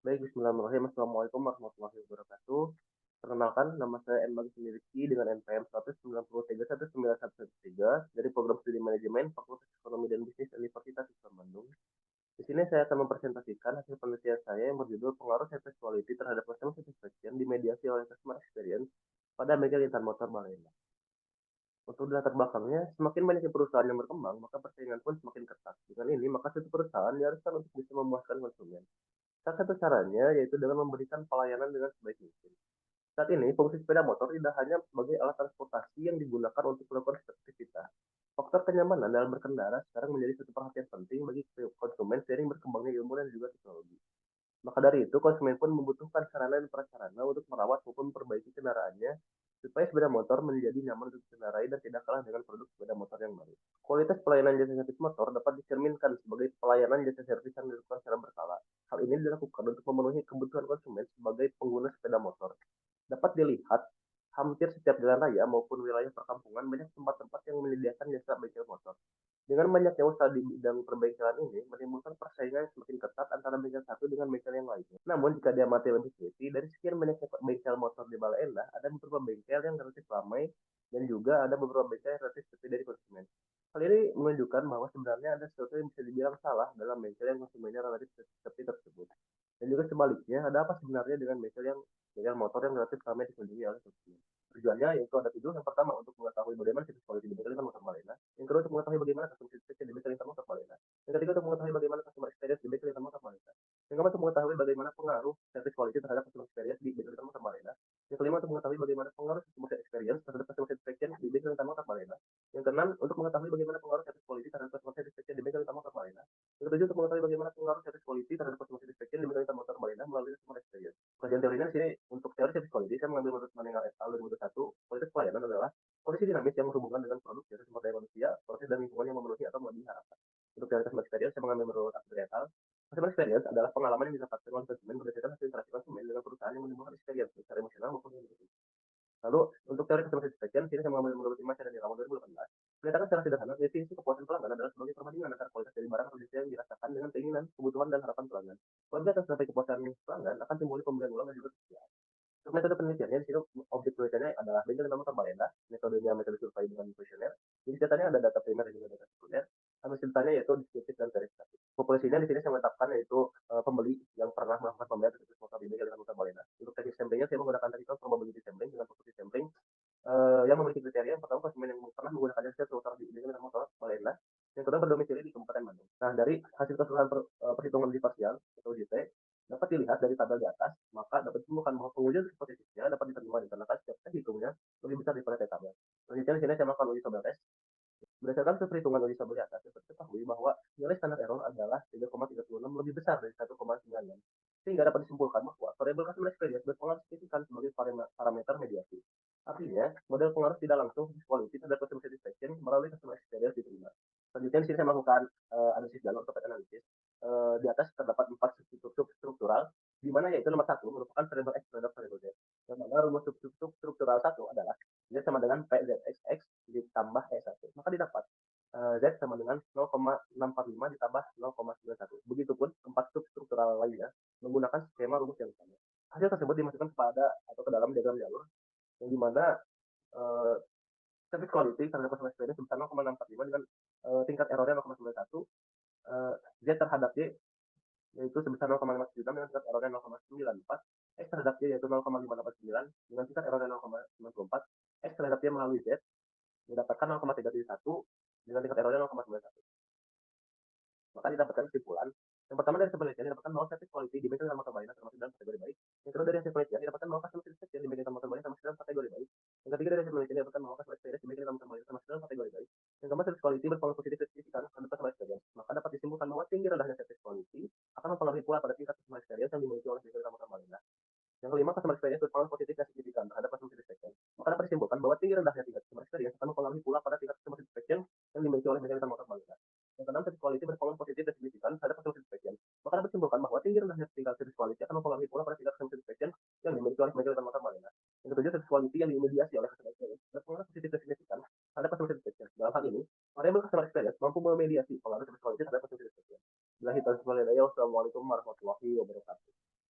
Baik, bismillahirrahmanirrahim. Assalamualaikum warahmatullahi wabarakatuh. Perkenalkan, nama saya M. Bagus Rizky dengan NPM 193191113 dari Program Studi Manajemen Fakultas Ekonomi dan Bisnis Universitas Islam Bandung. Di sini saya akan mempresentasikan hasil penelitian saya yang berjudul Pengaruh Service Quality terhadap Customer Satisfaction dimediasi oleh Customer Experience pada bengkel Intan Motor Balena. Untuk latar belakangnya, semakin banyaknya perusahaan yang berkembang, maka persaingan pun semakin ketat. Dengan ini, maka satu perusahaan diharuskan untuk bisa memuaskan konsumen. Salah satu caranya yaitu dengan memberikan pelayanan dengan sebaik mungkin. Saat ini, fungsi sepeda motor tidak hanya sebagai alat transportasi yang digunakan untuk melakukan aktivitas. Faktor kenyamanan dalam berkendara sekarang menjadi satu perhatian penting bagi konsumen seiring berkembangnya ilmu dan juga teknologi. Maka dari itu, konsumen pun membutuhkan sarana dan prasarana untuk merawat maupun memperbaiki kendaraannya supaya sepeda motor menjadi nyaman untuk dikendarai dan tidak kalah dengan produk sepeda motor yang baru. Kualitas pelayanan jasa servis motor dapat dicerminkan sebagai pelayanan jasa servis yang dilakukan secara berkala. Hal ini dilakukan untuk memenuhi kebutuhan konsumen sebagai pengguna sepeda motor. Dapat dilihat, hampir setiap jalan raya maupun wilayah perkampungan banyak tempat-tempat yang menyediakan jasa bengkel motor. Dengan banyaknya usaha di bidang perbengkelan ini, menimbulkan persaingan yang semakin ketat antara bengkel satu dengan bengkel yang lainnya. Namun, jika diamati lebih teliti, dari sekian banyaknya bengkel motor di Baleendah, ada beberapa bengkel yang relatif ramai dan juga ada beberapa bengkel yang relatif sepi dari konsumen. Hal ini menunjukkan bahwa sebenarnya ada sesuatu yang bisa dibilang salah dalam bengkel yang konsumennya relatif sepi tersebut. Dan juga sebaliknya, ada apa sebenarnya dengan bengkel motor yang relatif ramai dikunjungi oleh konsumen. Tujuannya yaitu ada tujuan yang pertama untuk mengetahui bagaimana service quality di bengkel motor Balena, yang kedua untuk mengetahui bagaimana customer satisfaction di bengkel motor Balena, yang ketiga untuk mengetahui bagaimana customer experience di bengkel motor Balena, yang keempat untuk mengetahui bagaimana pengaruh service quality terhadap customer experience di bengkel motor Balena, yang kelima untuk mengetahui bagaimana pengaruh customer experience terhadap customer satisfaction di bengkel motor Balena, yang keenam untuk mengetahui bagaimana pengaruh service quality terhadap customer satisfaction di bengkel motor Balena, yang ketujuh untuk mengetahui bagaimana pengaruh service quality terhadap customer satisfaction di bengkel motor Balena melalui customer experience. Kajian teorinya di sini untuk teori service quality saya mengambil menurut Maningal et al. 2021. Kualitas pelayanan adalah kondisi dinamis yang berhubungan dengan produk, jasa sumber daya manusia, proses dan lingkungan yang memenuhi atau melebihi harapan. Untuk teori customer experience saya mengambil menurut Abdul et al. Customer experience adalah pengalaman yang didapatkan oleh konsumen berdasarkan hasil interaksi konsumen dengan perusahaan yang menimbulkan experience secara emosional maupun kognitif. Lalu untuk teori customer satisfaction, sini saya mengambil menurut Dimas dan Nirawan 2018. Menyatakan secara sederhana, definisi kepuasan pelanggan adalah sebagai perbandingan antara kualitas dari barang atau jasa yang dirasakan dengan keinginan, kebutuhan, dan harapan pelanggan. Apabila tercapai kepuasan pelanggan, akan timbul pembelian ulang dan juga kesetiaan. Untuk metode penelitiannya, di sini objek penelitiannya adalah bengkel dengan motor Balena, metodenya metode survei dengan kuesioner. Jadi datanya ada data primer dan juga data sekunder. Hasil ceritanya yaitu deskriptif dan verifikatif. Populasinya di sini saya menetapkan yaitu pembeli yang pernah melakukan pembelian terhadap motor di bengkel dengan motor Balena. Untuk teknik samplingnya saya menggunakan teknik probability sampling dengan posisi sampling yang memiliki kriteria yang pertama konsumen yang pernah menggunakan jasa motor di bengkel motor Balena, yang kedua berdomisili di Kabupaten Bandung. Nah, dari hasil keseluruhan perhitungan uji parsial atau UJT dapat dilihat dari tabel di atas, maka dapat ditemukan bahwa pengujian hipotetesisnya dapat diterima dikarenakan setiap tes hitungnya lebih besar daripada tes tabel. Selanjutnya di sini saya melakukan uji tabel tes. Berdasarkan perhitungan uji tabel di atas, dapat diketahui bahwa nilai standar error adalah 3,36 lebih besar dari 1,96. Sehingga dapat disimpulkan bahwa variabel customer experience berpengaruh signifikan sebagai parameter mediasi. Artinya, model pengaruh tidak langsung quality terhadap customer satisfaction melalui customer experience diterima. Selanjutnya di sini saya melakukan analisis jalur atau analisis. Di atas terdapat 4 struktural, di mana yaitu nomor 1 merupakan variabel X terhadap variabel Z. Yang mana rumus struktural 1 adalah Z sama dengan PZXX ditambah E1. Maka didapat Z sama dengan 0,645 ditambah 0,91. Begitupun 4 struktural lainnya menggunakan skema rumus yang sama. Hasil tersebut dimasukkan kepada atau ke dalam diagram jalur, yang dimana service quality terhadap customer experience sebesar 0,645 dengan tingkat errornya 0,91, Z terhadap Y yaitu sebesar 0,576 dengan tingkat errornya 0,94, X terhadap Y yaitu 0,589 dengan tingkat errornya 0,94, X terhadap Y melalui Z didapatkan 0,371 dengan tingkat errornya 0,91. Maka didapatkan kesimpulan yang pertama dari hasil penelitian didapatkan bahwa service quality di bengkel motor Balena termasuk dalam kategori baik. Yang kedua dari hasil penelitian didapatkan bahwa customer satisfaction di bengkel motor Balena termasuk dalam kategori baik. Yang ketiga dari hasil penelitian didapatkan bahwa customer experience di bengkel motor Balena termasuk dalam kategori baik. Yang keempat, service quality berpengaruh positif signifikan terhadap customer experience. Maka dapat disimpulkan bahwa tinggi rendahnya service quality akan mempengaruhi pula pada tingkat customer experience yang dimiliki oleh bengkel motor Balena. Yang kelima, customer experience berpengaruh positif dan signifikan terhadap customer satisfaction. Maka dapat disimpulkan bahwa tinggi rendahnya tingkat customer experience akan mempengaruhi pula pada tingkat customer satisfaction yang dimiliki oleh bengkel motor Balena. Yang keenam, service quality berpengaruh positif dan signifikan terhadap customer satisfaction. Maka dapat disimpulkan bahwa tinggi rendahnya tingkat service quality akan mempengaruhi pula pada tingkat customer satisfaction yang dimiliki oleh bengkel motor Balena. Yang ketujuh, service quality yang dimediasi oleh customer